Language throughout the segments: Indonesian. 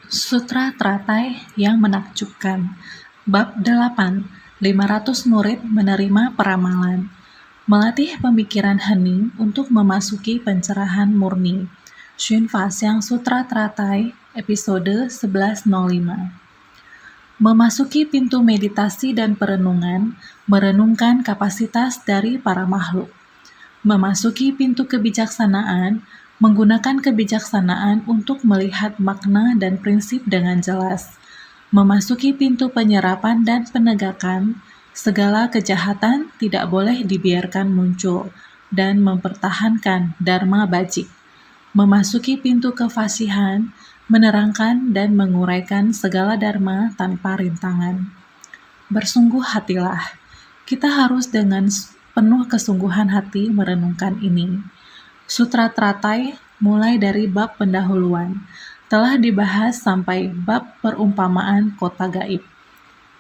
Sutra Teratai yang Menakjubkan. Bab 8. 500 murid menerima peramalan. Melatih pemikiran hening untuk memasuki pencerahan murni. Xun Faxiang Sutra Teratai, episode 1105. Memasuki pintu meditasi dan perenungan, merenungkan kapasitas dari para makhluk. Memasuki pintu kebijaksanaan, menggunakan kebijaksanaan untuk melihat makna dan prinsip dengan jelas. Memasuki pintu penyerapan dan penegakan, segala kejahatan tidak boleh dibiarkan muncul, dan mempertahankan Dharma Bajik. Memasuki pintu kefasihan, menerangkan dan menguraikan segala Dharma tanpa rintangan. Bersungguh hatilah, kita harus dengan penuh kesungguhan hati merenungkan ini. Sutra Teratai mulai dari bab pendahuluan, telah dibahas sampai bab perumpamaan kota gaib.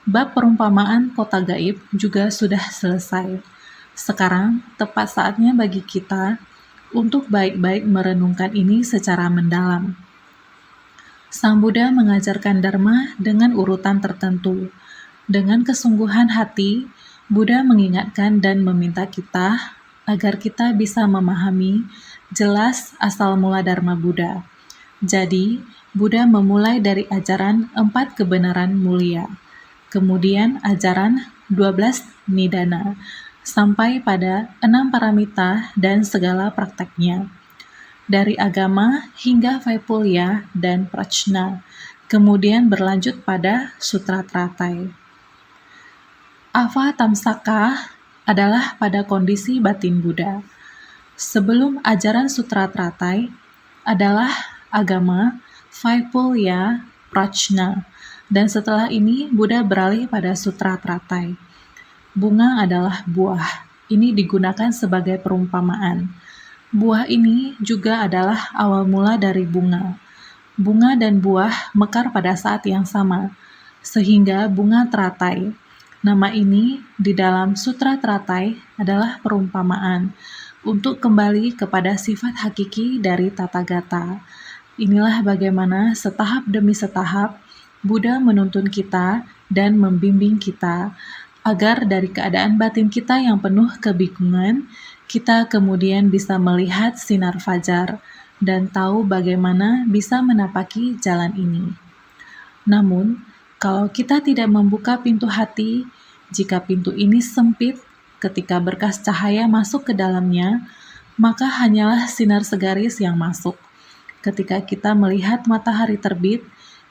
Bab perumpamaan kota gaib juga sudah selesai. Sekarang tepat saatnya bagi kita untuk baik-baik merenungkan ini secara mendalam. Sang Buddha mengajarkan Dharma dengan urutan tertentu. Dengan kesungguhan hati, Buddha mengingatkan dan meminta kita agar kita bisa memahami jelas asal mula Dharma Buddha. Jadi, Buddha memulai dari ajaran 4 kebenaran mulia, kemudian ajaran 12 nidana, sampai pada 6 paramita dan segala prakteknya. Dari agama hingga Vaipulya dan Prajna, kemudian berlanjut pada Sutra Teratai. Avatamsaka adalah pada kondisi batin Buddha. Sebelum ajaran Sutra Teratai adalah agama, Vaipulya, Prajna, dan setelah ini Buddha beralih pada Sutra Teratai. Bunga adalah buah. Ini digunakan sebagai perumpamaan. Buah ini juga adalah awal mula dari bunga. Bunga dan buah mekar pada saat yang sama, sehingga bunga teratai. Nama ini di dalam Sutra Teratai adalah perumpamaan untuk kembali kepada sifat hakiki dari Tathagata. Inilah bagaimana setahap demi setahap Buddha menuntun kita dan membimbing kita agar dari keadaan batin kita yang penuh kebingungan, kita kemudian bisa melihat sinar fajar dan tahu bagaimana bisa menapaki jalan ini. Namun, kalau kita tidak membuka pintu hati, jika pintu ini sempit, ketika berkas cahaya masuk ke dalamnya, maka hanyalah sinar segaris yang masuk. Ketika kita melihat matahari terbit,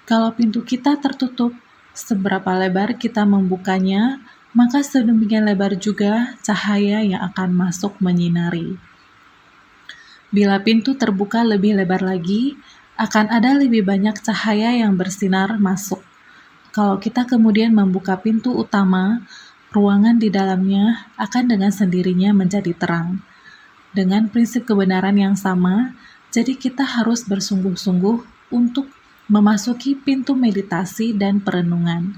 kalau pintu kita tertutup, seberapa lebar kita membukanya, maka sedemikian lebar juga cahaya yang akan masuk menyinari. Bila pintu terbuka lebih lebar lagi, akan ada lebih banyak cahaya yang bersinar masuk. Kalau kita kemudian membuka pintu utama, ruangan di dalamnya akan dengan sendirinya menjadi terang. Dengan prinsip kebenaran yang sama, jadi kita harus bersungguh-sungguh untuk memasuki pintu meditasi dan perenungan.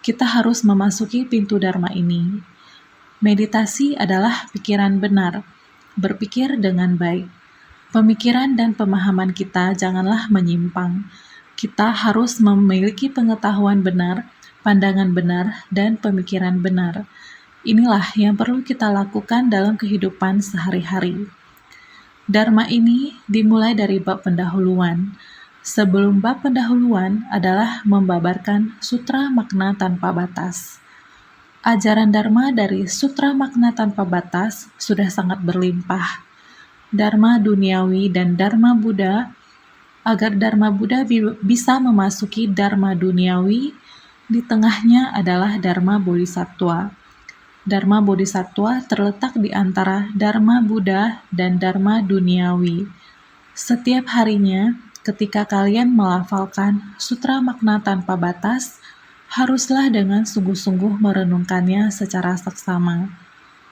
Kita harus memasuki pintu Dharma ini. Meditasi adalah pikiran benar, berpikir dengan baik. Pemikiran dan pemahaman kita janganlah menyimpang. Kita harus memiliki pengetahuan benar, pandangan benar, dan pemikiran benar. Inilah yang perlu kita lakukan dalam kehidupan sehari-hari. Dharma ini dimulai dari bab pendahuluan. Sebelum bab pendahuluan adalah membabarkan Sutra Makna Tanpa Batas. Ajaran Dharma dari Sutra Makna Tanpa Batas sudah sangat berlimpah. Dharma duniawi dan Dharma Buddha, agar Dharma Buddha bisa memasuki Dharma duniawi, di tengahnya adalah Dharma Bodhisattva. Dharma Bodhisattva terletak di antara Dharma Buddha dan Dharma duniawi. Setiap harinya, ketika kalian melafalkan Sutra Makna Tanpa Batas, haruslah dengan sungguh-sungguh merenungkannya secara saksama,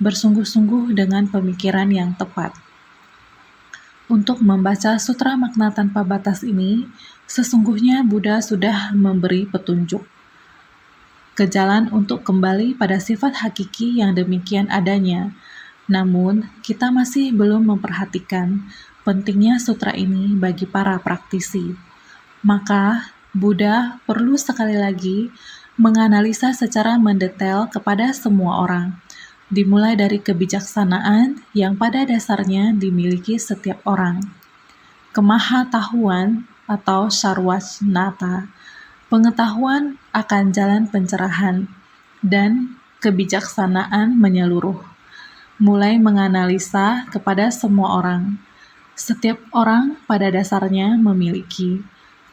bersungguh-sungguh dengan pemikiran yang tepat. Untuk membaca Sutra Makna Tanpa Batas ini, sesungguhnya Buddha sudah memberi petunjuk ke jalan untuk kembali pada sifat hakiki yang demikian adanya. Namun, kita masih belum memperhatikan pentingnya sutra ini bagi para praktisi. Maka, Buddha perlu sekali lagi menganalisa secara mendetail kepada semua orang, dimulai dari kebijaksanaan yang pada dasarnya dimiliki setiap orang, kemahatahuan atau sarwasnata, pengetahuan akan jalan pencerahan, dan kebijaksanaan menyeluruh, mulai menganalisa kepada semua orang. Setiap orang pada dasarnya memiliki,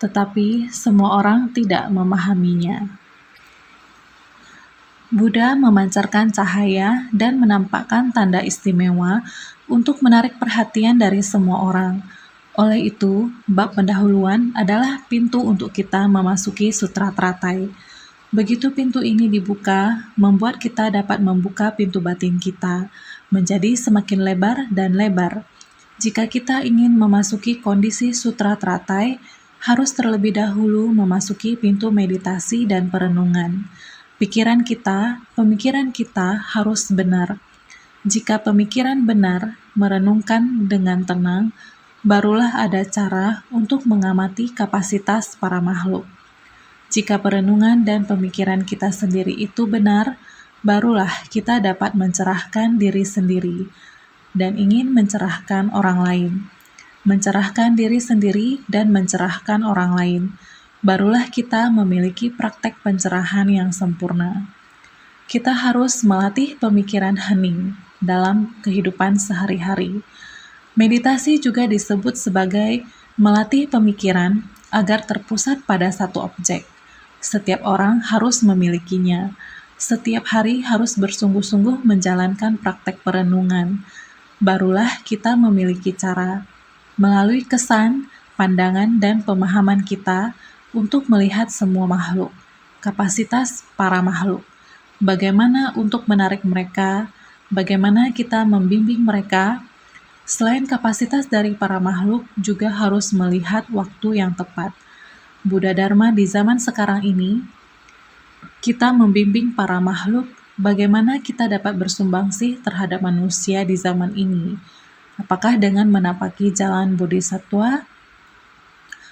tetapi semua orang tidak memahaminya. Buddha memancarkan cahaya dan menampakkan tanda istimewa untuk menarik perhatian dari semua orang. Oleh itu, bab pendahuluan adalah pintu untuk kita memasuki Sutra Teratai. Begitu pintu ini dibuka, membuat kita dapat membuka pintu batin kita menjadi semakin lebar dan lebar. Jika kita ingin memasuki kondisi Sutra Teratai, harus terlebih dahulu memasuki pintu meditasi dan perenungan. Pemikiran kita harus benar. Jika pemikiran benar, merenungkan dengan tenang, barulah ada cara untuk mengamati kapasitas para makhluk. Jika perenungan dan pemikiran kita sendiri itu benar, barulah kita dapat mencerahkan diri sendiri dan ingin mencerahkan orang lain. Mencerahkan diri sendiri dan mencerahkan orang lain, barulah kita memiliki praktek pencerahan yang sempurna. Kita harus melatih pemikiran hening dalam kehidupan sehari-hari. Meditasi juga disebut sebagai melatih pemikiran agar terpusat pada satu objek. Setiap orang harus memilikinya. Setiap hari harus bersungguh-sungguh menjalankan praktek perenungan. Barulah kita memiliki cara, melalui kesan, pandangan, dan pemahaman kita untuk melihat semua makhluk, kapasitas para makhluk, bagaimana untuk menarik mereka, bagaimana kita membimbing mereka. Selain kapasitas dari para makhluk, juga harus melihat waktu yang tepat. Buddha Dharma di zaman sekarang ini, kita membimbing para makhluk bagaimana kita dapat bersumbangsi terhadap manusia di zaman ini. Apakah dengan menapaki jalan bodhisattva?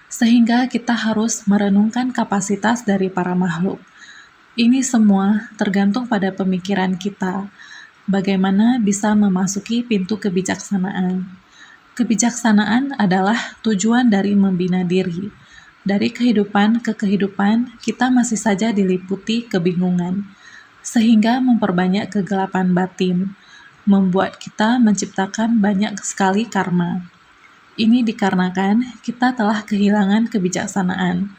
Sehingga kita harus merenungkan kapasitas dari para makhluk. Ini semua tergantung pada pemikiran kita. Bagaimana bisa memasuki pintu kebijaksanaan? Kebijaksanaan adalah tujuan dari membina diri. Dari kehidupan ke kehidupan, kita masih saja diliputi kebingungan, sehingga memperbanyak kegelapan batin, membuat kita menciptakan banyak sekali karma. Ini dikarenakan kita telah kehilangan kebijaksanaan.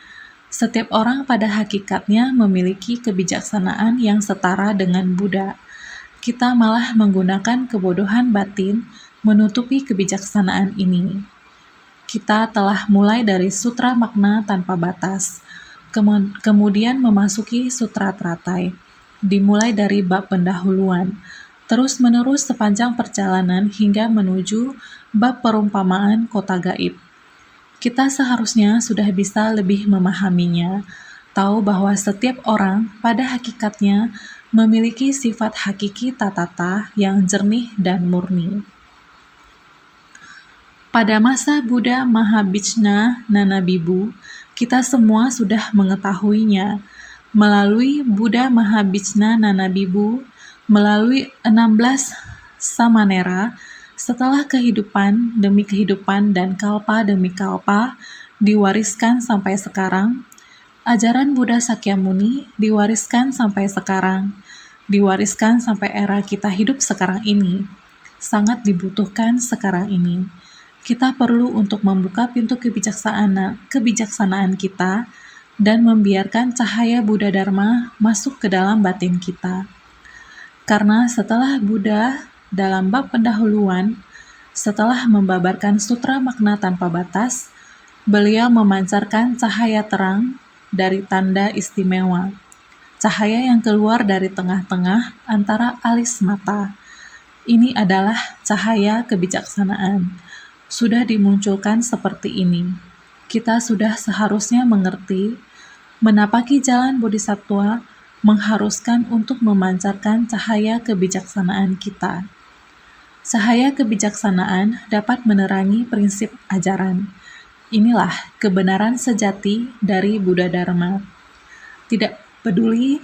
Setiap orang pada hakikatnya memiliki kebijaksanaan yang setara dengan Buddha. Kita malah menggunakan kebodohan batin menutupi kebijaksanaan ini. Kita telah mulai dari sutra makna tanpa batas, kemudian memasuki sutra teratai, dimulai dari bab pendahuluan, terus-menerus sepanjang perjalanan hingga menuju bab perumpamaan kota gaib. Kita seharusnya sudah bisa lebih memahaminya, tahu bahwa setiap orang pada hakikatnya memiliki sifat hakiki tatata yang jernih dan murni. Pada masa Buddha Mahabhijna Nanabibu, kita semua sudah mengetahuinya. Melalui Buddha Mahabhijna Nanabibu, melalui 16 samanera, setelah kehidupan demi kehidupan dan kalpa demi kalpa diwariskan sampai sekarang, ajaran Buddha Sakyamuni diwariskan sampai sekarang, diwariskan sampai era kita hidup sekarang ini, sangat dibutuhkan sekarang ini. Kita perlu untuk membuka pintu kebijaksanaan kita dan membiarkan cahaya Buddha Dharma masuk ke dalam batin kita. Karena setelah Buddha dalam bab pendahuluan, setelah membabarkan sutra makna tanpa batas, beliau memancarkan cahaya terang dari tanda istimewa, cahaya yang keluar dari tengah-tengah antara alis mata. Ini adalah cahaya kebijaksanaan. Sudah dimunculkan seperti ini. Kita sudah seharusnya mengerti, menapaki jalan bodhisattva mengharuskan untuk memancarkan cahaya kebijaksanaan kita. Cahaya kebijaksanaan dapat menerangi prinsip ajaran. Inilah kebenaran sejati dari Buddha Dharma. Tidak peduli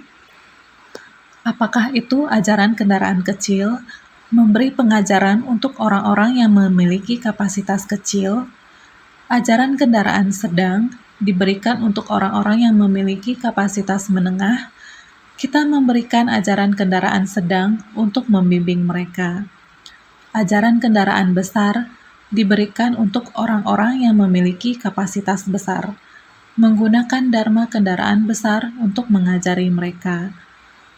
apakah itu ajaran kendaraan kecil, memberi pengajaran untuk orang-orang yang memiliki kapasitas kecil, ajaran kendaraan sedang diberikan untuk orang-orang yang memiliki kapasitas menengah. Kita memberikan ajaran kendaraan sedang untuk membimbing mereka. Ajaran kendaraan besar diberikan untuk orang-orang yang memiliki kapasitas besar, menggunakan dharma kendaraan besar untuk mengajari mereka.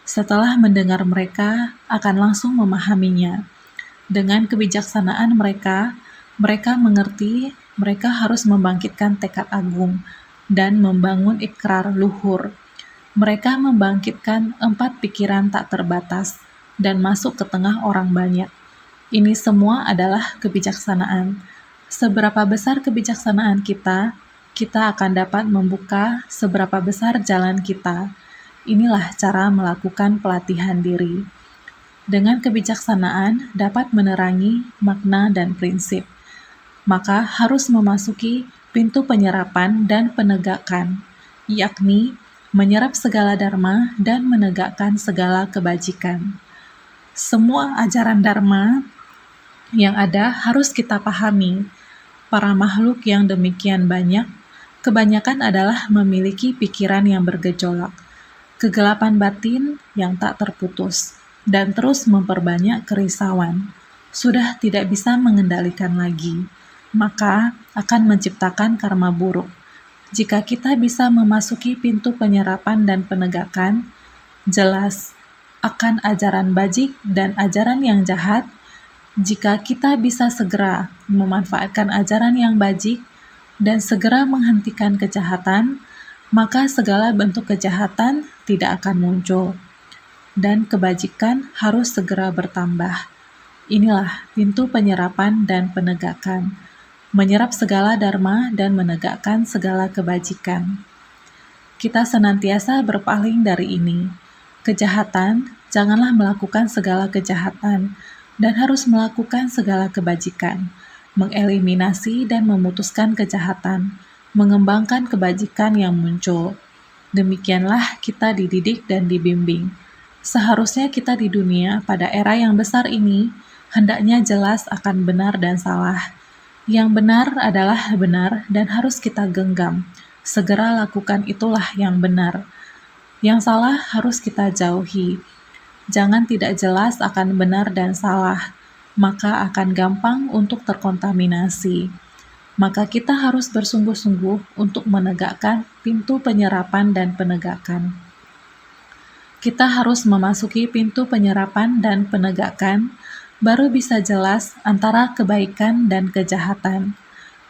Setelah mendengar mereka, akan langsung memahaminya. Dengan kebijaksanaan mereka, mereka mengerti mereka harus membangkitkan tekad agung dan membangun ikrar luhur. Mereka membangkitkan 4 pikiran tak terbatas dan masuk ke tengah orang banyak. Ini semua adalah kebijaksanaan. Seberapa besar kebijaksanaan kita, kita akan dapat membuka seberapa besar jalan kita. Inilah cara melakukan pelatihan diri. Dengan kebijaksanaan dapat menerangi makna dan prinsip. Maka harus memasuki pintu penyerapan dan penegakan, yakni menyerap segala dharma dan menegakkan segala kebajikan. Semua ajaran dharma yang ada harus kita pahami. Para makhluk yang demikian banyak, kebanyakan adalah memiliki pikiran yang bergejolak, kegelapan batin yang tak terputus, dan terus memperbanyak kerisauan. Sudah tidak bisa mengendalikan lagi, maka akan menciptakan karma buruk. Jika kita bisa memasuki pintu penyerapan dan penegakan, jelas akan ajaran bajik dan ajaran yang jahat. Jika kita bisa segera memanfaatkan ajaran yang bajik dan segera menghentikan kejahatan, maka segala bentuk kejahatan tidak akan muncul, dan kebajikan harus segera bertambah. Inilah pintu penyerapan dan penegakan, menyerap segala dharma dan menegakkan segala kebajikan. Kita senantiasa berpaling dari ini. Kejahatan, janganlah melakukan segala kejahatan, dan harus melakukan segala kebajikan, mengeliminasi dan memutuskan kejahatan, mengembangkan kebajikan yang muncul. Demikianlah kita dididik dan dibimbing. Seharusnya kita di dunia pada era yang besar ini hendaknya jelas akan benar dan salah. Yang benar adalah benar dan harus kita genggam. Segera lakukan itulah yang benar. Yang salah harus kita jauhi. Jangan tidak jelas akan benar dan salah, maka akan gampang untuk terkontaminasi. Maka kita harus bersungguh-sungguh untuk menegakkan pintu penyerapan dan penegakan. Kita harus memasuki pintu penyerapan dan penegakan, baru bisa jelas antara kebaikan dan kejahatan.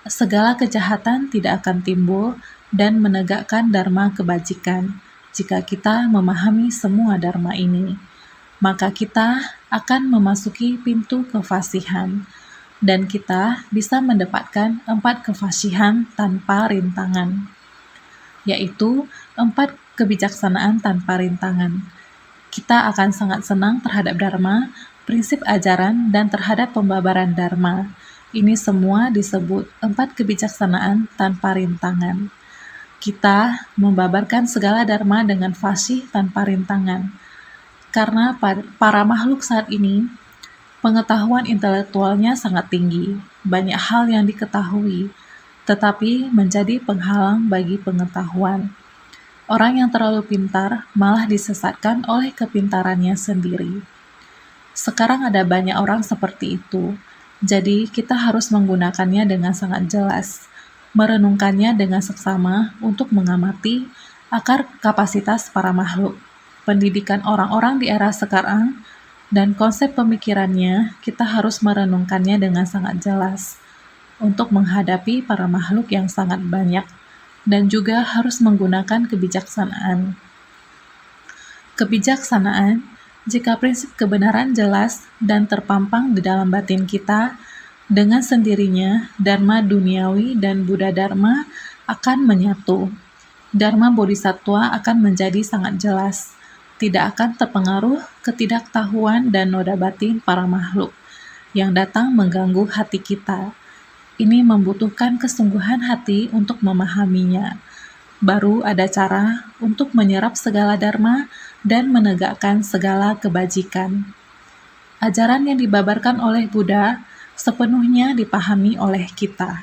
Segala kejahatan tidak akan timbul dan menegakkan dharma kebajikan jika kita memahami semua dharma ini. Maka kita akan memasuki pintu kefasihan, dan kita bisa mendapatkan 4 kefasihan tanpa rintangan, yaitu 4 kebijaksanaan tanpa rintangan. Kita akan sangat senang terhadap dharma, prinsip ajaran, dan terhadap pembabaran dharma. Ini semua disebut 4 kebijaksanaan tanpa rintangan. Kita membabarkan segala dharma dengan fasih tanpa rintangan. Karena para makhluk saat ini, pengetahuan intelektualnya sangat tinggi, banyak hal yang diketahui, tetapi menjadi penghalang bagi pengetahuan. Orang yang terlalu pintar malah disesatkan oleh kepintarannya sendiri. Sekarang ada banyak orang seperti itu, jadi kita harus menggunakannya dengan sangat jelas, merenungkannya dengan seksama untuk mengamati akar kapasitas para makhluk. Pendidikan orang-orang di era sekarang dan konsep pemikirannya, kita harus merenungkannya dengan sangat jelas untuk menghadapi para makhluk yang sangat banyak, dan juga harus menggunakan kebijaksanaan. Kebijaksanaan, jika prinsip kebenaran jelas dan terpampang di dalam batin kita, dengan sendirinya Dharma duniawi dan Buddha Dharma akan menyatu. Dharma Bodhisattva akan menjadi sangat jelas, tidak akan terpengaruh ketidaktahuan dan noda batin para makhluk yang datang mengganggu hati kita. Ini membutuhkan kesungguhan hati untuk memahaminya. Baru ada cara untuk menyerap segala dharma dan menegakkan segala kebajikan. Ajaran yang dibabarkan oleh Buddha sepenuhnya dipahami oleh kita.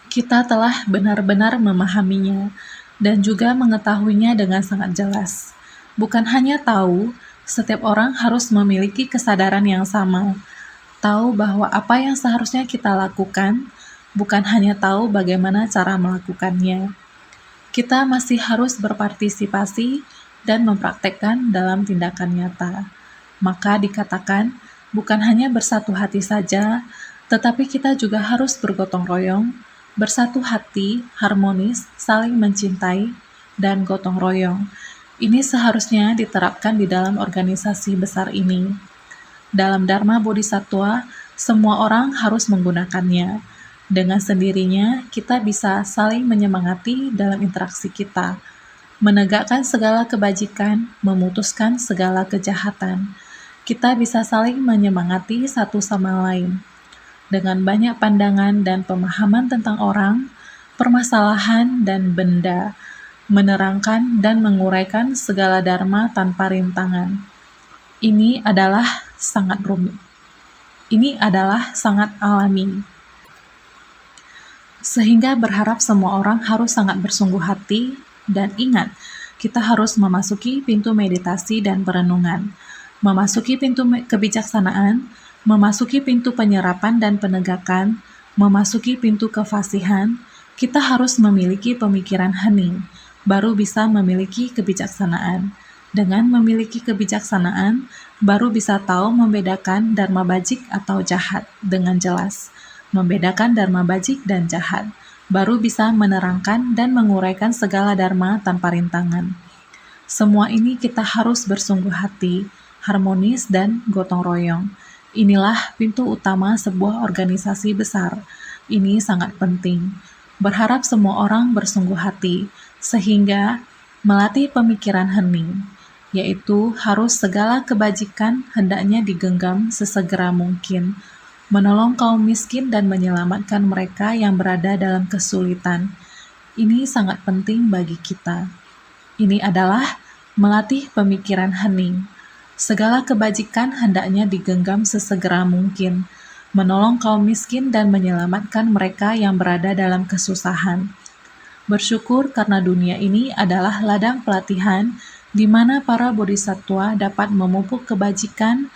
Kita telah benar-benar memahaminya dan juga mengetahuinya dengan sangat jelas. Bukan hanya tahu, setiap orang harus memiliki kesadaran yang sama. Tahu bahwa apa yang seharusnya kita lakukan, bukan hanya tahu bagaimana cara melakukannya. Kita masih harus berpartisipasi dan mempraktekkan dalam tindakan nyata. Maka dikatakan, bukan hanya bersatu hati saja, tetapi kita juga harus bergotong royong, bersatu hati, harmonis, saling mencintai, dan gotong royong. Ini seharusnya diterapkan di dalam organisasi besar ini. Dalam Dharma Bodhisattva, semua orang harus menggunakannya. Dengan sendirinya, kita bisa saling menyemangati dalam interaksi kita, menegakkan segala kebajikan, memutuskan segala kejahatan. Kita bisa saling menyemangati satu sama lain. Dengan banyak pandangan dan pemahaman tentang orang, permasalahan, dan benda, menerangkan dan menguraikan segala dharma tanpa rintangan. Ini adalah sangat rumit. Ini adalah sangat alami. Sehingga berharap semua orang harus sangat bersungguh hati dan ingat, kita harus memasuki pintu meditasi dan perenungan, memasuki pintu kebijaksanaan, memasuki pintu penyerapan dan penegakan, memasuki pintu kefasihan. Kita harus memiliki pemikiran hening, baru bisa memiliki kebijaksanaan. Dengan memiliki kebijaksanaan, baru bisa tahu membedakan dharma bajik atau jahat dengan jelas. Membedakan dharma bajik dan jahat, baru bisa menerangkan dan menguraikan segala dharma tanpa rintangan. Semua ini kita harus bersungguh hati, harmonis, dan gotong royong. Inilah pintu utama sebuah organisasi besar. Ini sangat penting. Berharap semua orang bersungguh hati, sehingga melatih pemikiran hening, yaitu harus segala kebajikan hendaknya digenggam sesegera mungkin, menolong kaum miskin dan menyelamatkan mereka yang berada dalam kesulitan. Ini sangat penting bagi kita. Ini adalah melatih pemikiran hening. Segala kebajikan hendaknya digenggam sesegera mungkin, menolong kaum miskin dan menyelamatkan mereka yang berada dalam kesusahan. Bersyukur karena dunia ini adalah ladang pelatihan di mana para bodhisattva dapat memupuk kebajikan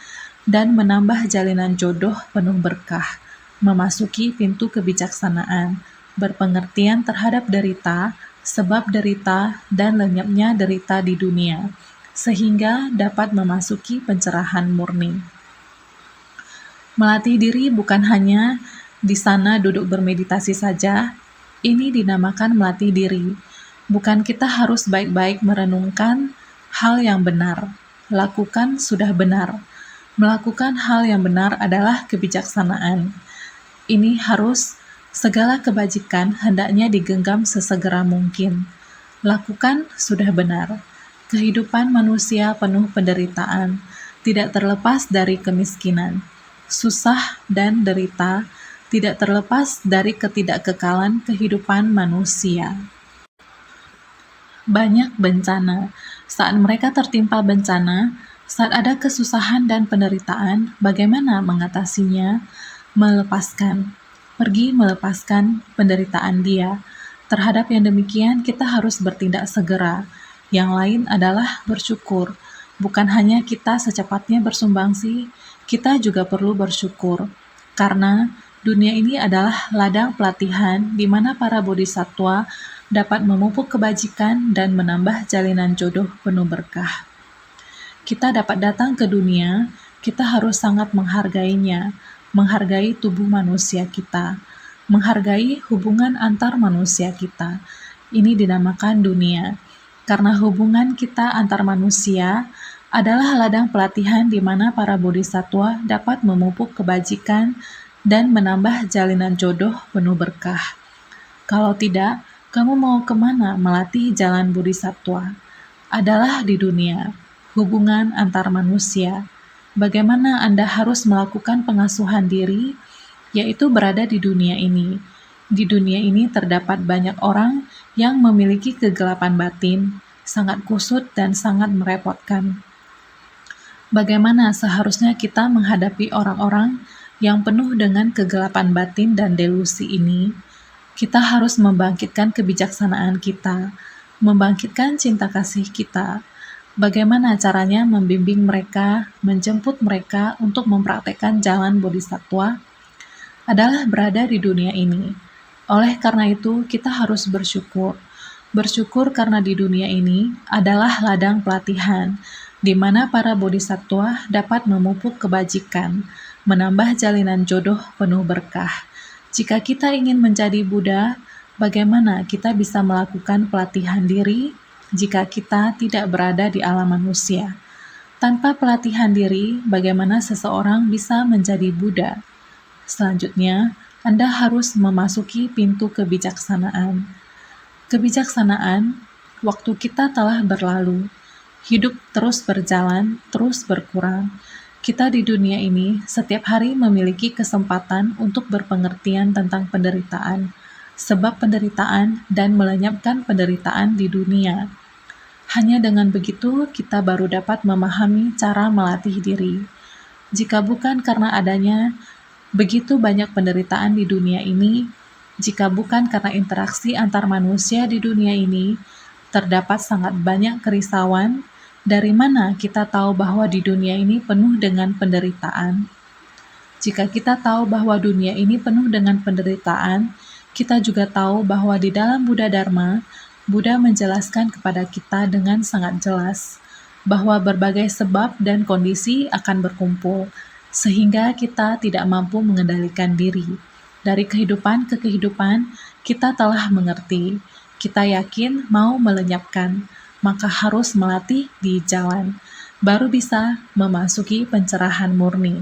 dan menambah jalinan jodoh penuh berkah, memasuki pintu kebijaksanaan, berpengertian terhadap derita, sebab derita dan lenyapnya derita di dunia, sehingga dapat memasuki pencerahan murni. Melatih diri bukan hanya di sana duduk bermeditasi saja, ini dinamakan melatih diri. Bukan kita harus baik-baik merenungkan hal yang benar, lakukan sudah benar. Melakukan hal yang benar adalah kebijaksanaan. Ini harus segala kebajikan hendaknya digenggam sesegera mungkin. Lakukan sudah benar. Kehidupan manusia penuh penderitaan, tidak terlepas dari kemiskinan. Susah dan derita tidak terlepas dari ketidakkekalan kehidupan manusia. Banyak bencana. Saat mereka tertimpa bencana, saat ada kesusahan dan penderitaan, bagaimana mengatasinya? Pergi melepaskan penderitaan dia. Terhadap yang demikian, kita harus bertindak segera. Yang lain adalah bersyukur. Bukan hanya kita secepatnya bersumbangsi, kita juga perlu bersyukur. Karena dunia ini adalah ladang pelatihan di mana para bodhisattva dapat memupuk kebajikan dan menambah jalinan jodoh penuh berkah. Kita dapat datang ke dunia, kita harus sangat menghargainya, menghargai tubuh manusia kita, menghargai hubungan antar manusia kita. Ini dinamakan dunia, karena hubungan kita antar manusia adalah ladang pelatihan di mana para bodhisattva dapat memupuk kebajikan dan menambah jalinan jodoh penuh berkah. Kalau tidak, kamu mau kemana melatih jalan bodhisattva? Adalah di dunia, hubungan antar manusia. Bagaimana Anda harus melakukan pengasuhan diri? yaitu berada di dunia ini. Di dunia ini terdapat banyak orang yang memiliki kegelapan batin, sangat kusut dan sangat merepotkan. Bagaimana seharusnya kita menghadapi orang-orang yang penuh dengan kegelapan batin dan delusi ini? Kita harus membangkitkan kebijaksanaan kita, membangkitkan cinta kasih kita. Bagaimana caranya membimbing mereka, menjemput mereka untuk mempraktekkan jalan bodhisattva? Adalah berada di dunia ini. Oleh karena itu, kita harus bersyukur. Bersyukur karena di dunia ini adalah ladang pelatihan, di mana para bodhisattva dapat memupuk kebajikan, menambah jalinan jodoh penuh berkah. Jika kita ingin menjadi Buddha, bagaimana kita bisa melakukan pelatihan diri jika kita tidak berada di alam manusia? Tanpa pelatihan diri, bagaimana seseorang bisa menjadi Buddha? Selanjutnya, Anda harus memasuki pintu kebijaksanaan. Kebijaksanaan, waktu kita telah berlalu. Hidup terus berjalan, terus berkurang. Kita di dunia ini setiap hari memiliki kesempatan untuk berpengertian tentang penderitaan, sebab penderitaan dan melenyapkan penderitaan di dunia. Hanya dengan begitu kita baru dapat memahami cara melatih diri. Jika bukan karena adanya begitu banyak penderitaan di dunia ini, jika bukan karena interaksi antar manusia di dunia ini, terdapat sangat banyak kerisauan. Dari mana kita tahu bahwa di dunia ini penuh dengan penderitaan? Jika kita tahu bahwa dunia ini penuh dengan penderitaan, kita juga tahu bahwa di dalam Buddha Dharma, Buddha menjelaskan kepada kita dengan sangat jelas bahwa berbagai sebab dan kondisi akan berkumpul, sehingga kita tidak mampu mengendalikan diri. Dari kehidupan ke kehidupan, kita telah mengerti, kita yakin mau melenyapkan, maka harus melatih di jalan, baru bisa memasuki pencerahan murni.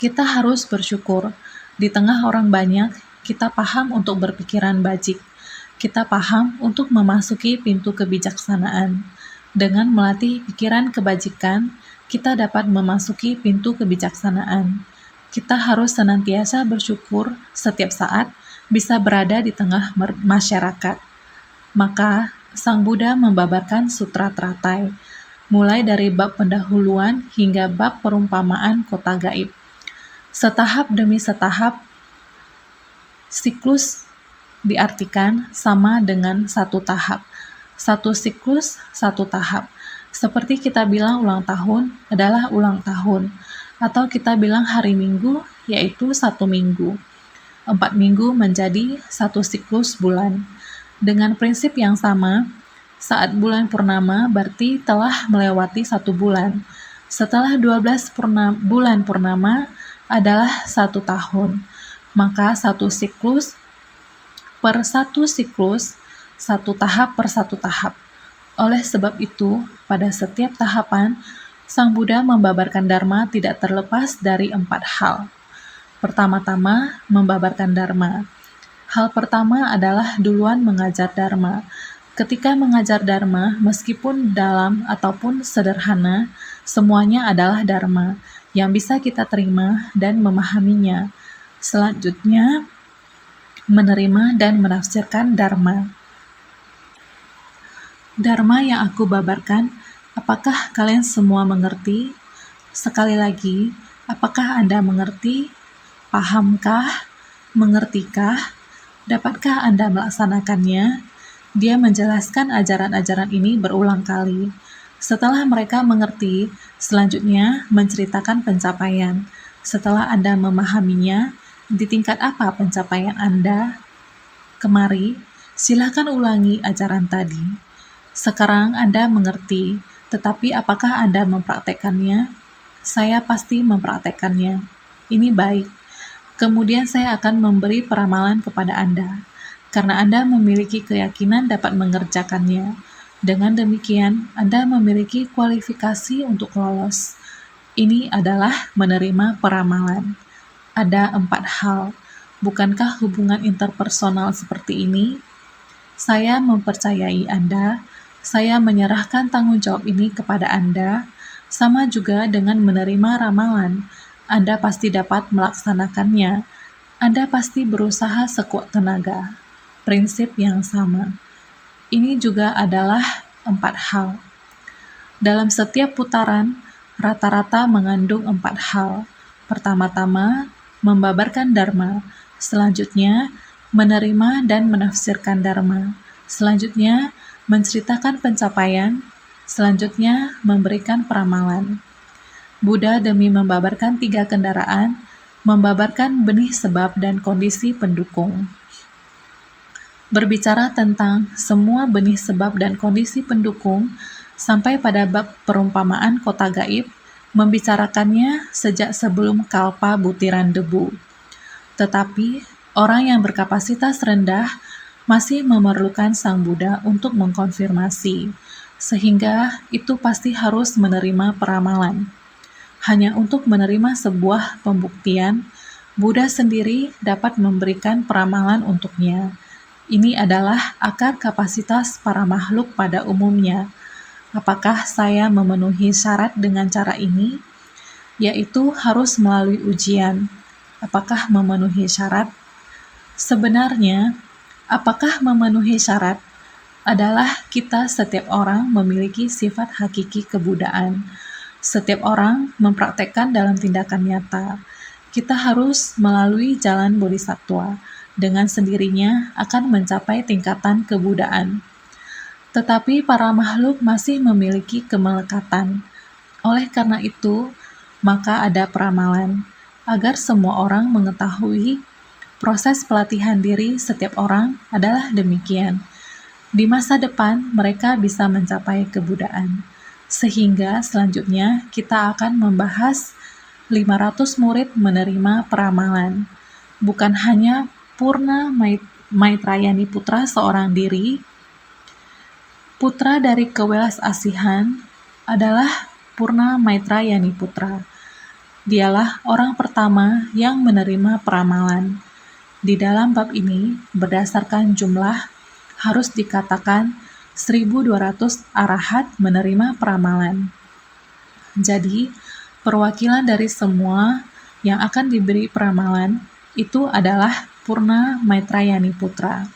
Kita harus bersyukur, di tengah orang banyak, kita paham untuk berpikiran bajik, kita paham untuk memasuki pintu kebijaksanaan. Dengan melatih pikiran kebajikan, kita dapat memasuki pintu kebijaksanaan. Kita harus senantiasa bersyukur setiap saat bisa berada di tengah masyarakat. Maka, Sang Buddha membabarkan Sutra Teratai, mulai dari bab pendahuluan hingga bab perumpamaan kota gaib. Setahap demi setahap, siklus diartikan sama dengan satu tahap. Satu siklus, satu tahap. Seperti kita bilang ulang tahun adalah ulang tahun, atau kita bilang hari Minggu, yaitu 1 minggu. 4 minggu menjadi satu siklus bulan. Dengan prinsip yang sama, saat bulan purnama berarti telah melewati 1 bulan. Setelah 12 bulan purnama adalah 1 tahun. Maka 1 siklus per 1 siklus, 1 tahap per 1 tahap. Oleh sebab itu, pada setiap tahapan, Sang Buddha membabarkan Dharma tidak terlepas dari 4 hal. Pertama-tama, membabarkan Dharma. Hal pertama adalah duluan mengajar Dharma. Ketika mengajar Dharma, meskipun dalam ataupun sederhana, semuanya adalah Dharma yang bisa kita terima dan memahaminya. Selanjutnya, menerima dan menafsirkan Dharma. Dharma yang aku babarkan, apakah kalian semua mengerti? Sekali lagi, apakah Anda mengerti? Pahamkah? Mengertikah? Dapatkah Anda melaksanakannya? Dia menjelaskan ajaran-ajaran ini berulang kali. Setelah mereka mengerti, selanjutnya menceritakan pencapaian. Setelah Anda memahaminya, di tingkat apa pencapaian Anda? Kemari, silakan ulangi ajaran tadi. Sekarang Anda mengerti, tetapi apakah Anda mempraktekannya? Saya pasti mempraktekannya. Ini baik. Kemudian saya akan memberi peramalan kepada Anda, karena Anda memiliki keyakinan dapat mengerjakannya. Dengan demikian, Anda memiliki kualifikasi untuk lolos. Ini adalah menerima peramalan. Ada 4 hal. Bukankah hubungan interpersonal seperti ini? Saya mempercayai Anda, saya menyerahkan tanggung jawab ini kepada Anda, sama juga dengan menerima ramalan. Anda pasti dapat melaksanakannya. Anda pasti berusaha sekuat tenaga. Prinsip yang sama. Ini juga adalah 4 hal. Dalam setiap putaran, rata-rata mengandung 4 hal. Pertama-tama, membabarkan dharma. Selanjutnya, menerima dan menafsirkan dharma. Selanjutnya, menceritakan pencapaian. Selanjutnya, memberikan peramalan. Buddha demi membabarkan 3 kendaraan, membabarkan benih sebab dan kondisi pendukung. Berbicara tentang semua benih sebab dan kondisi pendukung, sampai pada bab perumpamaan kota gaib, membicarakannya sejak sebelum kalpa butiran debu. Tetapi, orang yang berkapasitas rendah masih memerlukan Sang Buddha untuk mengkonfirmasi, sehingga itu pasti harus menerima peramalan. Hanya untuk menerima sebuah pembuktian, Buddha sendiri dapat memberikan peramalan untuknya. Ini adalah akar kapasitas para makhluk pada umumnya. Apakah saya memenuhi syarat dengan cara ini? Yaitu harus melalui ujian. Apakah memenuhi syarat? Sebenarnya, apakah memenuhi syarat adalah kita setiap orang memiliki sifat hakiki kebudaan. Setiap orang mempraktekkan dalam tindakan nyata. Kita harus melalui jalan bodhisattva. Dengan sendirinya akan mencapai tingkatan kebudaan. Tetapi para makhluk masih memiliki kemelekatan. Oleh karena itu, maka ada peramalan, agar semua orang mengetahui proses pelatihan diri setiap orang adalah demikian. Di masa depan, mereka bisa mencapai kebudaan. Sehingga selanjutnya kita akan membahas 500 murid menerima peramalan. Bukan hanya Purna Maitrayani Putra seorang diri, putra dari kewelas asihan adalah Purna Maitrayani Putra. Dialah orang pertama yang menerima peramalan. Di dalam bab ini, berdasarkan jumlah, harus dikatakan 1.200 arahat menerima peramalan. Jadi, perwakilan dari semua yang akan diberi peramalan itu adalah Purna Maitrayani Putra.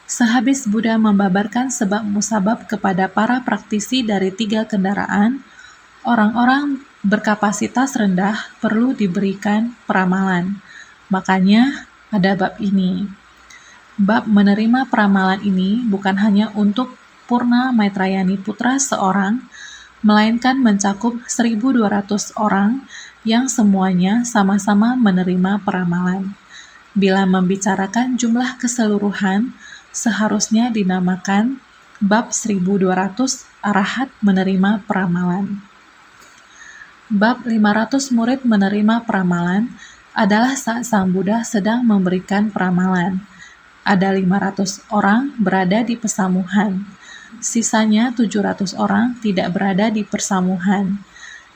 Sehabis Buddha membabarkan sebab musabab kepada para praktisi dari 3 kendaraan, orang-orang berkapasitas rendah perlu diberikan peramalan. Makanya ada bab ini. Bab menerima peramalan ini bukan hanya untuk Purna Maitrayani Putra seorang, melainkan mencakup 1.200 orang yang semuanya sama-sama menerima peramalan. Bila membicarakan jumlah keseluruhan, seharusnya dinamakan bab 1.200 arahat menerima peramalan. Bab 500 murid menerima peramalan adalah saat Sang Buddha sedang memberikan peramalan. Ada 500 orang berada di pesamuhan. Sisanya 700 orang tidak berada di persamuhan.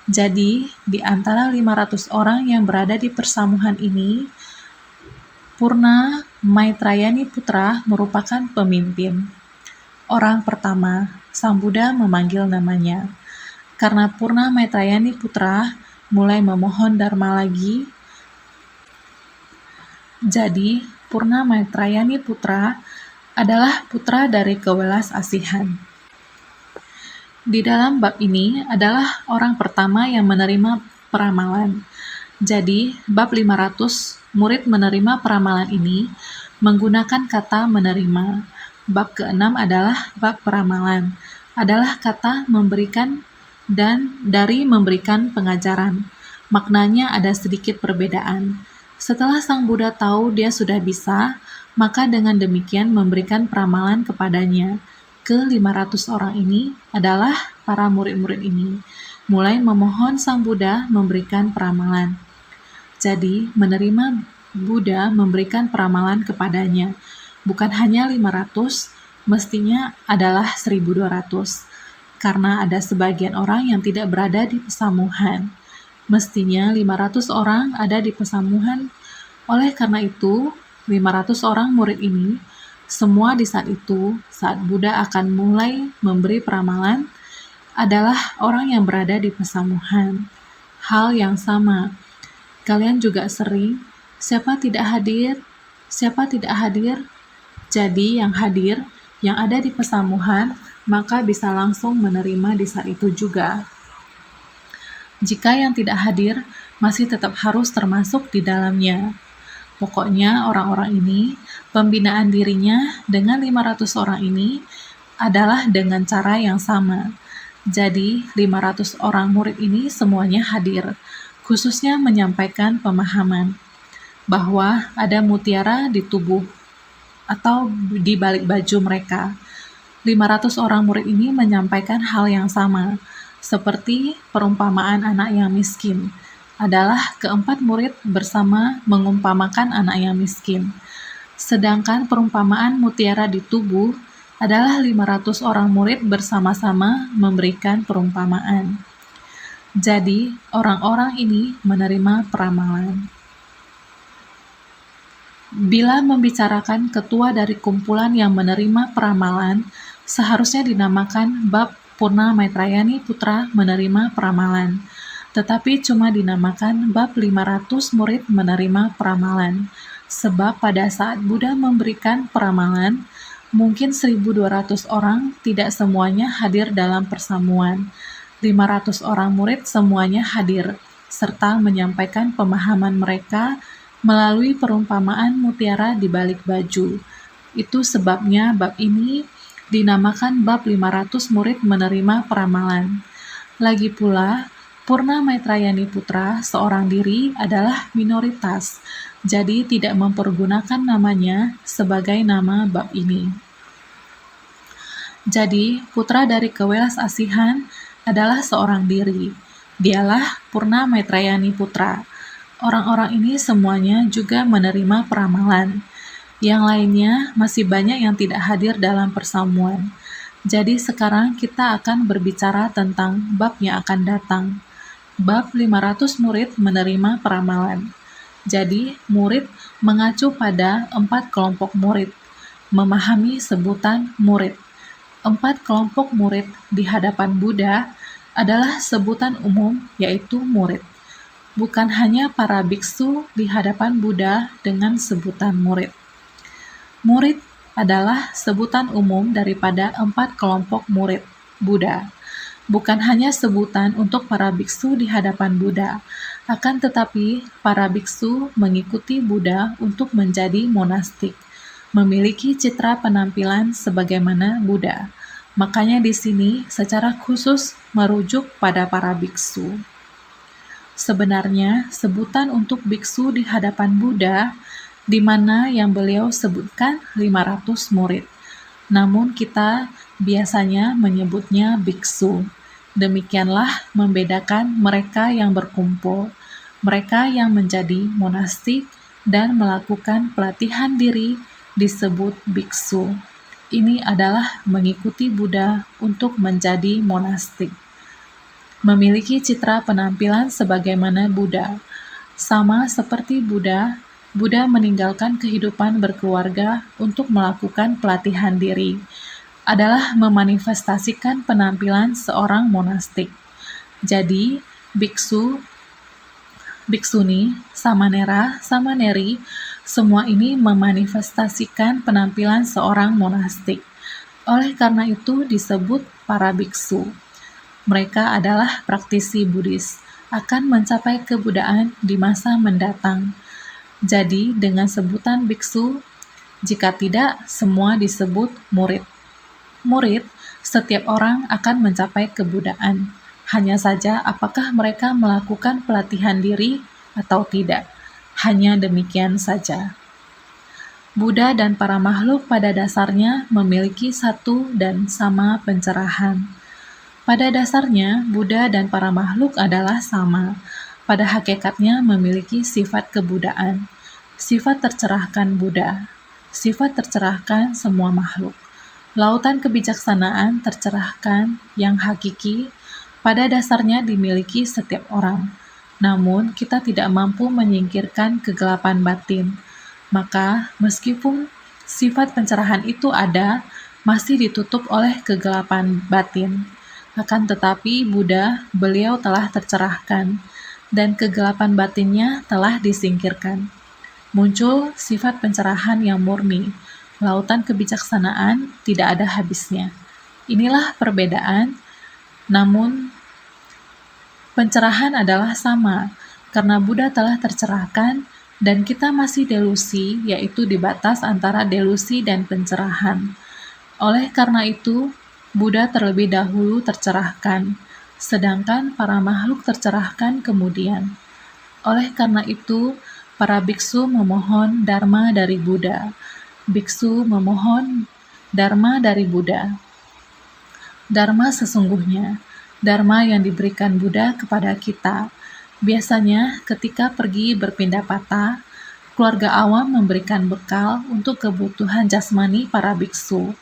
Jadi, di antara 500 orang yang berada di persamuhan ini, Purna Maitrayani Putra merupakan pemimpin. Orang pertama, Sang Buddha memanggil namanya. Karena Purna Maitrayani Putra mulai memohon dharma lagi, jadi Purna Maitrayani Putra adalah putra dari kewelas asihan. Di dalam bab ini adalah orang pertama yang menerima peramalan. Jadi, bab 500 murid menerima peramalan ini menggunakan kata menerima. Bab ke-6 adalah bab peramalan, adalah kata memberikan dan dari memberikan pengajaran. Maknanya ada sedikit perbedaan. Setelah Sang Buddha tahu dia sudah bisa, maka dengan demikian memberikan peramalan kepadanya. Ke-500 orang ini adalah para murid-murid ini, mulai memohon Sang Buddha memberikan peramalan. Jadi, menerima Buddha memberikan peramalan kepadanya. Bukan hanya 500, mestinya adalah 1.200. Karena ada sebagian orang yang tidak berada di pesamuhan. Mestinya 500 orang ada di pesamuhan. Oleh karena itu, 500 orang murid ini, semua di saat itu, saat Buddha akan mulai memberi peramalan, adalah orang yang berada di pesamuhan. hal yang sama. Kalian juga sering, siapa tidak hadir? Siapa tidak hadir? Jadi yang hadir, yang ada di pesamuhan, maka bisa langsung menerima di saat itu juga. Jika yang tidak hadir, masih tetap harus termasuk di dalamnya. Pokoknya orang-orang ini, pembinaan dirinya dengan 500 orang ini adalah dengan cara yang sama. Jadi 500 orang murid ini semuanya hadir, khususnya menyampaikan pemahaman bahwa ada mutiara di tubuh atau di balik baju mereka. 500 orang murid ini menyampaikan hal yang sama, seperti perumpamaan anak yang miskin. Adalah keempat murid bersama mengumpamakan anak yang miskin. Sedangkan perumpamaan mutiara di tubuh adalah 500 orang murid bersama-sama memberikan perumpamaan. Jadi, orang-orang ini menerima peramalan. Bila membicarakan ketua dari kumpulan yang menerima peramalan, seharusnya dinamakan bab Purna Maitrayani Putra menerima peramalan, tetapi cuma dinamakan bab 500 murid menerima peramalan, sebab pada saat Buddha memberikan peramalan, mungkin 1.200 orang tidak semuanya hadir dalam persamuan. 500 orang murid semuanya hadir, serta menyampaikan pemahaman mereka melalui perumpamaan mutiara di balik baju. Itu sebabnya bab ini dinamakan bab 500 murid menerima peramalan. Lagi pula, Purna Maitrayani Putra seorang diri adalah minoritas, jadi tidak mempergunakan namanya sebagai nama bab ini. Jadi, putra dari kewelas asihan adalah seorang diri. Dialah Purna Maitrayani Putra. Orang-orang ini semuanya juga menerima peramalan. Yang lainnya masih banyak yang tidak hadir dalam persamuan. Jadi sekarang kita akan berbicara tentang bab yang akan datang. Bab 500 murid menerima peramalan. Jadi murid mengacu pada 4 kelompok murid. Memahami sebutan murid. 4 kelompok murid di hadapan Buddha adalah sebutan umum, yaitu murid. Bukan hanya para biksu di hadapan Buddha dengan sebutan murid. Murid adalah sebutan umum daripada 4 kelompok murid Buddha. Bukan hanya sebutan untuk para biksu di hadapan Buddha, akan tetapi para biksu mengikuti Buddha untuk menjadi monastik, memiliki citra penampilan sebagaimana Buddha. Makanya di sini secara khusus merujuk pada para biksu. Sebenarnya, sebutan untuk biksu di hadapan Buddha, di mana yang beliau sebutkan 500 murid. Namun kita biasanya menyebutnya biksu. Demikianlah membedakan mereka yang berkumpul, mereka yang menjadi monastik dan melakukan pelatihan diri disebut biksu. Ini adalah mengikuti Buddha untuk menjadi monastik. Memiliki citra penampilan sebagaimana Buddha. Sama seperti Buddha, Buddha meninggalkan kehidupan berkeluarga untuk melakukan pelatihan diri, adalah memanifestasikan penampilan seorang monastik. Jadi, biksu, biksuni, samanera, samaneri, semua ini memanifestasikan penampilan seorang monastik. Oleh karena itu disebut para biksu. Mereka adalah praktisi Buddhis, akan mencapai kebudaan di masa mendatang. Jadi, dengan sebutan biksu, jika tidak, semua disebut murid. Murid, setiap orang akan mencapai kebudaan. Hanya saja apakah mereka melakukan pelatihan diri atau tidak. Hanya demikian saja. Buddha dan para makhluk pada dasarnya memiliki satu dan sama pencerahan. Pada dasarnya, Buddha dan para makhluk adalah sama. Pada hakikatnya memiliki sifat kebudaan. Sifat tercerahkan Buddha. Sifat tercerahkan semua makhluk. Lautan kebijaksanaan tercerahkan yang hakiki pada dasarnya dimiliki setiap orang. Namun, kita tidak mampu menyingkirkan kegelapan batin. Maka, meskipun sifat pencerahan itu ada, masih ditutup oleh kegelapan batin. Akan tetapi Buddha, beliau telah tercerahkan. dan kegelapan batinnya telah disingkirkan. Muncul sifat pencerahan yang murni, lautan kebijaksanaan tidak ada habisnya. Inilah perbedaan, namun pencerahan adalah sama, karena Buddha telah tercerahkan dan kita masih delusi, yaitu di batas antara delusi dan pencerahan. Oleh karena itu, Buddha terlebih dahulu tercerahkan, sedangkan para makhluk tercerahkan kemudian. Oleh karena itu, para biksu memohon dharma dari Buddha. Biksu memohon dharma dari Buddha. Dharma sesungguhnya, dharma yang diberikan Buddha kepada kita. Biasanya ketika pergi berpindah patah, keluarga awam memberikan bekal untuk kebutuhan jasmani para biksu.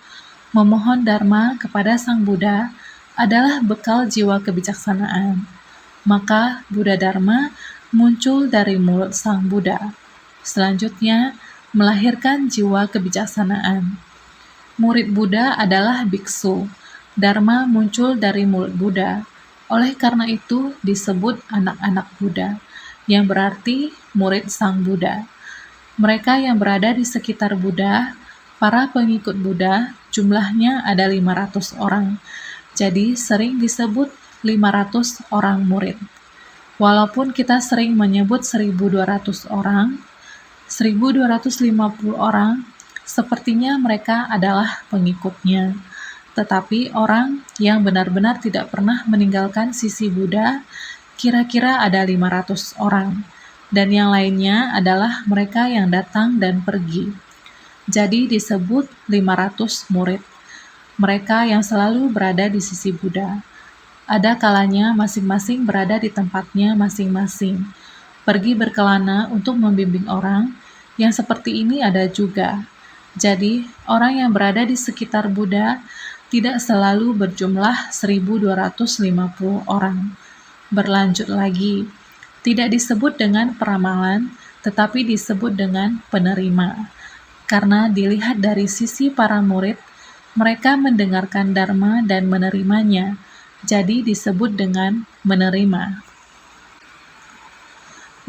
Memohon dharma kepada Sang Buddha adalah bekal jiwa kebijaksanaan. Maka Buddha Dharma muncul dari mulut Sang Buddha. Selanjutnya, melahirkan jiwa kebijaksanaan. Murid Buddha adalah biksu. Dharma muncul dari mulut Buddha. Oleh karena itu disebut anak-anak Buddha, yang berarti murid Sang Buddha. Mereka yang berada di sekitar Buddha, para pengikut Buddha, jumlahnya ada 500 orang. Jadi sering disebut 500 orang murid. Walaupun kita sering menyebut 1.200 orang, 1.250 orang, sepertinya mereka adalah pengikutnya. Tetapi orang yang benar-benar tidak pernah meninggalkan sisi Buddha, kira-kira ada 500 orang. Dan yang lainnya adalah mereka yang datang dan pergi. Jadi disebut 500 murid. Mereka yang selalu berada di sisi Buddha. Ada kalanya masing-masing berada di tempatnya masing-masing. Pergi berkelana untuk membimbing orang, yang seperti ini ada juga. Jadi, orang yang berada di sekitar Buddha tidak selalu berjumlah 1.250 orang. Berlanjut lagi, tidak disebut dengan peramalan, tetapi disebut dengan penerima. Karena dilihat dari sisi para murid, mereka mendengarkan dharma dan menerimanya, jadi disebut dengan menerima.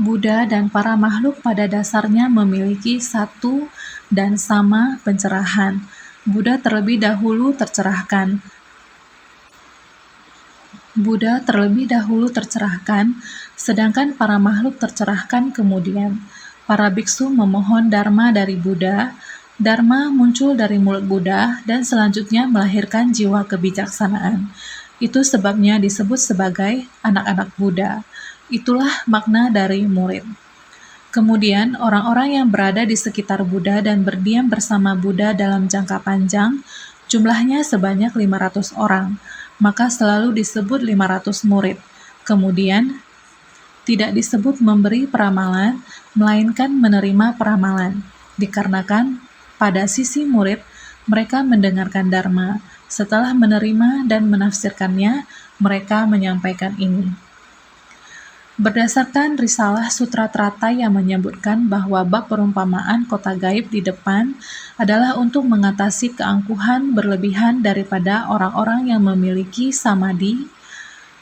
Buddha dan para makhluk pada dasarnya memiliki satu dan sama pencerahan. Buddha terlebih dahulu tercerahkan. Sedangkan para makhluk tercerahkan kemudian. Para biksu memohon dharma dari Buddha. Dharma muncul dari mulut Buddha dan selanjutnya melahirkan jiwa kebijaksanaan. Itu sebabnya disebut sebagai anak-anak Buddha. Itulah makna dari murid. Kemudian, orang-orang yang berada di sekitar Buddha dan berdiam bersama Buddha dalam jangka panjang, jumlahnya sebanyak 500 orang, maka selalu disebut 500 murid. Kemudian, tidak disebut memberi peramalan, melainkan menerima peramalan, dikarenakan pada sisi murid, mereka mendengarkan dharma. Setelah menerima dan menafsirkannya, mereka menyampaikan ini. Berdasarkan risalah Sutra Teratai yang menyebutkan bahwa bab perumpamaan kota gaib di depan adalah untuk mengatasi keangkuhan berlebihan daripada orang-orang yang memiliki samadhi,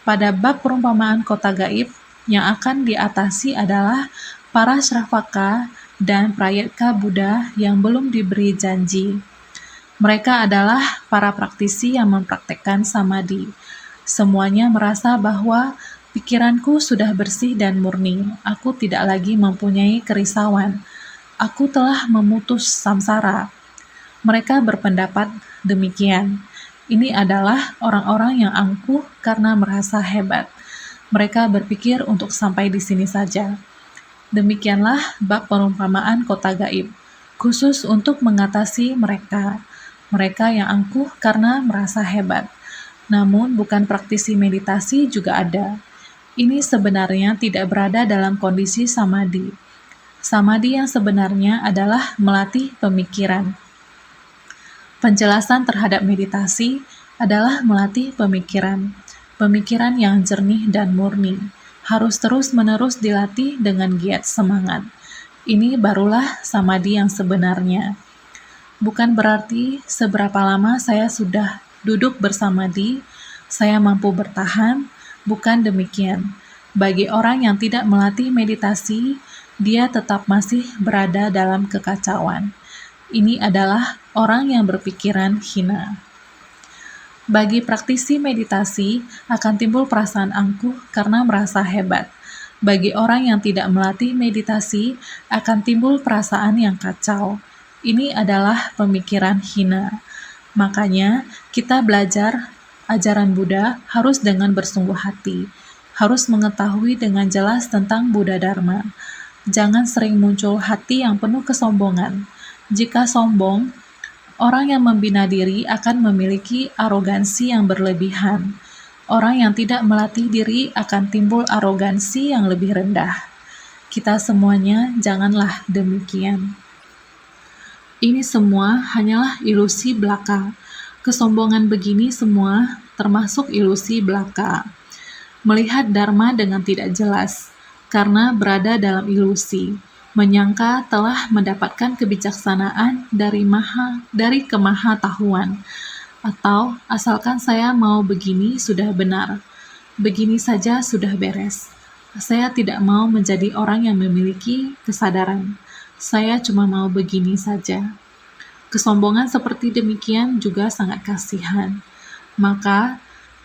pada bab perumpamaan kota gaib yang akan diatasi adalah para Shravaka dan Prayetka Buddha yang belum diberi janji. Mereka adalah para praktisi yang mempraktekkan samadhi. Semuanya merasa bahwa pikiranku sudah bersih dan murni. Aku tidak lagi mempunyai kerisauan. Aku telah memutus samsara. Mereka berpendapat demikian. Ini adalah orang-orang yang angkuh karena merasa hebat. Mereka berpikir untuk sampai di sini saja. Demikianlah bab perumpamaan kota gaib, khusus untuk mengatasi mereka. Mereka yang angkuh karena merasa hebat. Namun bukan praktisi meditasi juga ada. Ini sebenarnya tidak berada dalam kondisi samadhi. Samadhi yang sebenarnya adalah melatih pemikiran. Penjelasan terhadap meditasi adalah melatih pemikiran. Pemikiran yang jernih dan murni harus terus-menerus dilatih dengan giat semangat. Ini barulah samadhi yang sebenarnya. Bukan berarti seberapa lama saya sudah duduk bersamadhi, saya mampu bertahan. Bukan demikian. Bagi orang yang tidak melatih meditasi, dia tetap masih berada dalam kekacauan. Ini adalah orang yang berpikiran hina. Bagi praktisi meditasi, akan timbul perasaan angkuh karena merasa hebat. Bagi orang yang tidak melatih meditasi, akan timbul perasaan yang kacau. Ini adalah pemikiran hina. Makanya, kita belajar ajaran Buddha harus dengan bersungguh hati, harus mengetahui dengan jelas tentang Buddha Dharma. Jangan sering muncul hati yang penuh kesombongan. Jika sombong, orang yang membina diri akan memiliki arogansi yang berlebihan. Orang yang tidak melatih diri akan timbul arogansi yang lebih rendah. Kita semuanya janganlah demikian. Ini semua hanyalah ilusi belaka. Kesombongan begini semua termasuk ilusi belaka. Melihat Dharma dengan tidak jelas, karena berada dalam ilusi, menyangka telah mendapatkan kebijaksanaan dari kemahatauan, atau asalkan saya mau begini sudah benar, begini saja sudah beres. Saya tidak mau menjadi orang yang memiliki kesadaran. Saya cuma mau begini saja. Kesombongan seperti demikian juga sangat kasihan. Maka,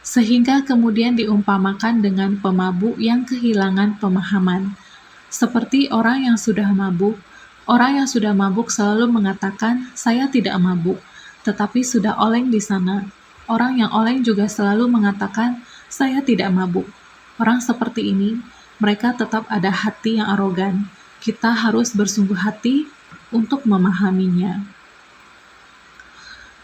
sehingga kemudian diumpamakan dengan pemabuk yang kehilangan pemahaman. Seperti orang yang sudah mabuk selalu mengatakan, saya tidak mabuk, tetapi sudah oleng di sana. Orang yang oleng juga selalu mengatakan, saya tidak mabuk. Orang seperti ini, mereka tetap ada hati yang arogan. Kita harus bersungguh hati untuk memahaminya.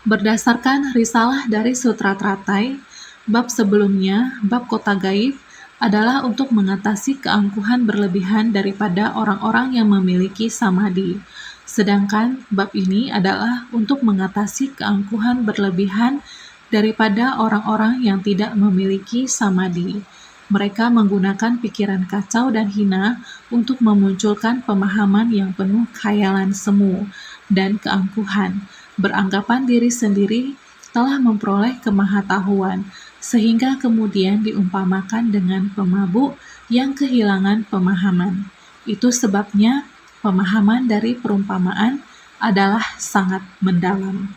Berdasarkan risalah dari Sutra Tratai, bab sebelumnya, bab kota gaib, adalah untuk mengatasi keangkuhan berlebihan daripada orang-orang yang memiliki samadhi. Sedangkan bab ini adalah untuk mengatasi keangkuhan berlebihan daripada orang-orang yang tidak memiliki samadhi. Mereka menggunakan pikiran kacau dan hina untuk memunculkan pemahaman yang penuh khayalan semu dan keangkuhan, beranggapan diri sendiri telah memperoleh kemahatauan, sehingga kemudian diumpamakan dengan pemabuk yang kehilangan pemahaman. Itu sebabnya pemahaman dari perumpamaan adalah sangat mendalam.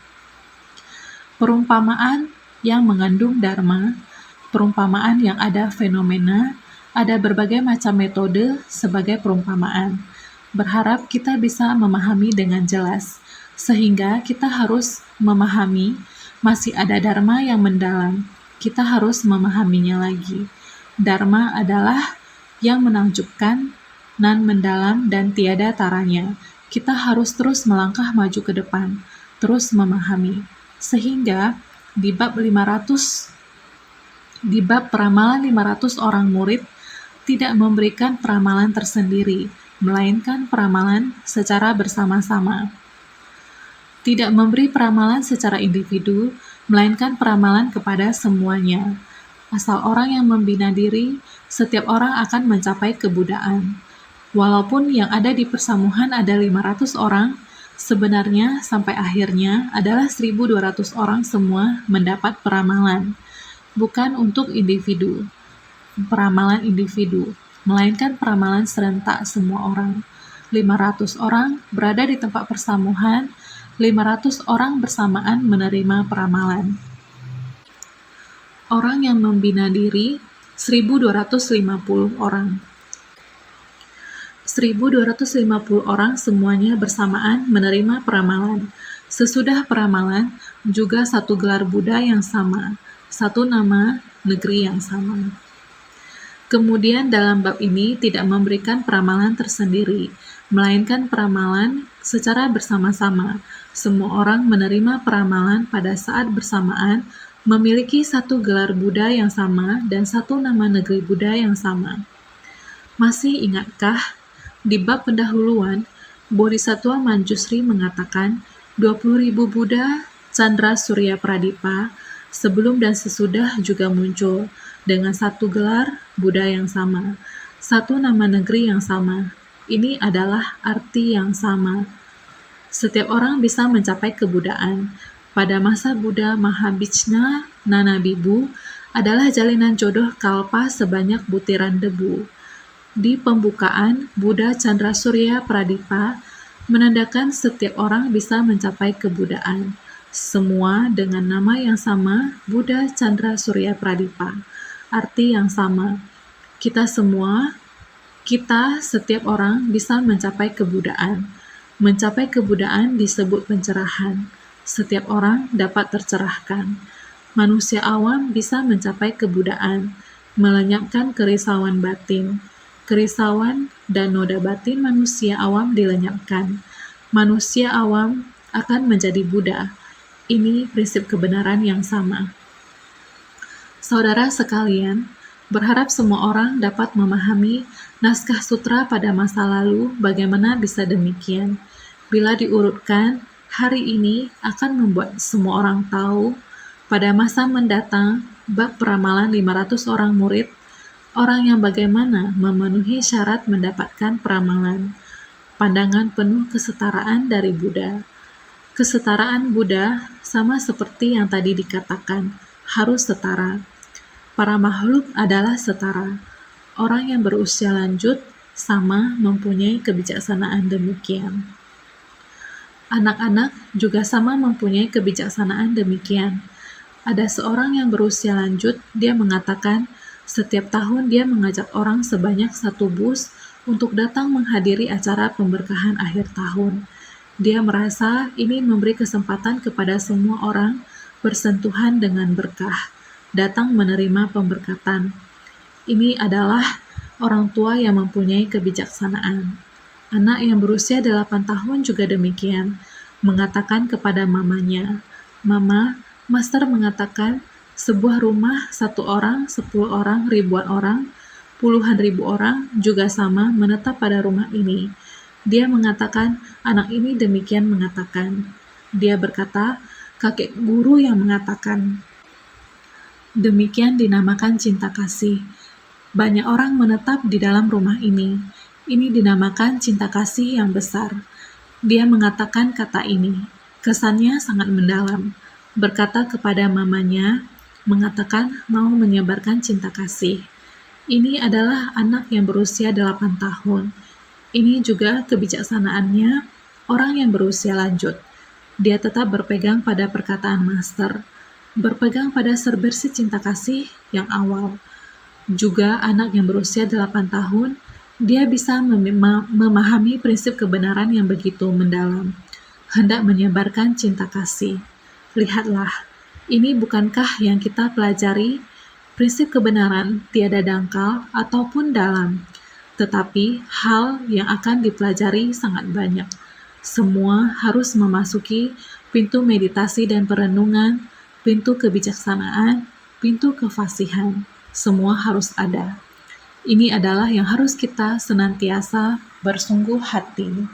Perumpamaan yang mengandung dharma, perumpamaan yang ada fenomena, ada berbagai macam metode sebagai perumpamaan. Berharap kita bisa memahami dengan jelas, sehingga kita harus memahami masih ada dharma yang mendalam. Kita harus memahaminya lagi. Dharma adalah yang menakjubkan, nan mendalam dan tiada taranya. Kita harus terus melangkah maju ke depan, terus memahami. Sehingga di bab peramalan 500 orang murid tidak memberikan peramalan tersendiri, melainkan peramalan secara bersama-sama. Tidak memberi peramalan secara individu, melainkan peramalan kepada semuanya. Asal orang yang membina diri, setiap orang akan mencapai kebudaan. Walaupun yang ada di persamuhan ada 500 orang, sebenarnya sampai akhirnya adalah 1.200 orang semua mendapat peramalan. Bukan untuk individu, peramalan individu, melainkan peramalan serentak semua orang. 500 orang berada di tempat persamuhan, 500 orang bersamaan menerima peramalan. Orang yang membina diri, 1.250 orang. 1.250 orang semuanya bersamaan menerima peramalan. Sesudah peramalan, juga satu gelar Buddha yang sama, satu nama negeri yang sama. Kemudian dalam bab ini tidak memberikan peramalan tersendiri, melainkan peramalan secara bersama-sama. Semua orang menerima peramalan pada saat bersamaan, memiliki satu gelar Buddha yang sama dan satu nama negeri Buddha yang sama. Masih ingatkah, di bab pendahuluan, Bodhisattva Manjusri mengatakan 20.000 Buddha Chandra Surya Pradipa sebelum dan sesudah juga muncul dengan satu gelar Buddha yang sama, satu nama negeri yang sama. Ini adalah arti yang sama. Setiap orang bisa mencapai kebudaan. Pada masa Buddha Mahabhijna Nanabibu, adalah jalinan jodoh kalpa sebanyak butiran debu. Di pembukaan, Buddha Chandra Surya Pradipa menandakan setiap orang bisa mencapai kebudaan. Semua dengan nama yang sama, Buddha Chandra Surya Pradipa. Arti yang sama. Kita setiap orang bisa mencapai kebudaan. Mencapai kebudaan disebut pencerahan. Setiap orang dapat tercerahkan. Manusia awam bisa mencapai kebudaan, melenyapkan kerisauan batin. Kerisauan dan noda batin manusia awam dilenyapkan. Manusia awam akan menjadi Buddha. Ini prinsip kebenaran yang sama. Saudara sekalian, berharap semua orang dapat memahami naskah sutra pada masa lalu bagaimana bisa demikian. Bila diurutkan, hari ini akan membuat semua orang tahu pada masa mendatang bab peramalan 500 orang murid, orang yang bagaimana memenuhi syarat mendapatkan peramalan. Pandangan penuh kesetaraan dari Buddha. Kesetaraan Buddha sama seperti yang tadi dikatakan, harus setara. Para makhluk adalah setara. Orang yang berusia lanjut sama mempunyai kebijaksanaan demikian. Anak-anak juga sama mempunyai kebijaksanaan demikian. Ada seorang yang berusia lanjut, dia mengatakan setiap tahun dia mengajak orang sebanyak 1 bus untuk datang menghadiri acara pemberkahan akhir tahun. Dia merasa ini memberi kesempatan kepada semua orang bersentuhan dengan berkah, datang menerima pemberkatan. Ini adalah orang tua yang mempunyai kebijaksanaan. Anak yang berusia 8 tahun juga demikian, mengatakan kepada mamanya, "Mama, Master mengatakan sebuah rumah 1 orang, 10 orang, ribuan orang, puluhan ribu orang juga sama menetap pada rumah ini." Dia mengatakan, anak ini demikian mengatakan. Dia berkata, kakek guru yang mengatakan. Demikian dinamakan cinta kasih. Banyak orang menetap di dalam rumah ini. Ini dinamakan cinta kasih yang besar. Dia mengatakan kata ini. Kesannya sangat mendalam. Berkata kepada mamanya, mengatakan mau menyebarkan cinta kasih. Ini adalah anak yang berusia 8 tahun. Ini juga kebijaksanaannya orang yang berusia lanjut. Dia tetap berpegang pada perkataan Master, berpegang pada serbersih cinta kasih yang awal. Juga anak yang berusia 8 tahun, dia bisa memahami prinsip kebenaran yang begitu mendalam, hendak menyebarkan cinta kasih. Lihatlah, ini bukankah yang kita pelajari? Prinsip kebenaran tiada dangkal ataupun dalam, tetapi hal yang akan dipelajari sangat banyak. Semua harus memasuki pintu meditasi dan perenungan, pintu kebijaksanaan, pintu kefasihan. Semua harus ada. Ini adalah yang harus kita senantiasa bersungguh hati.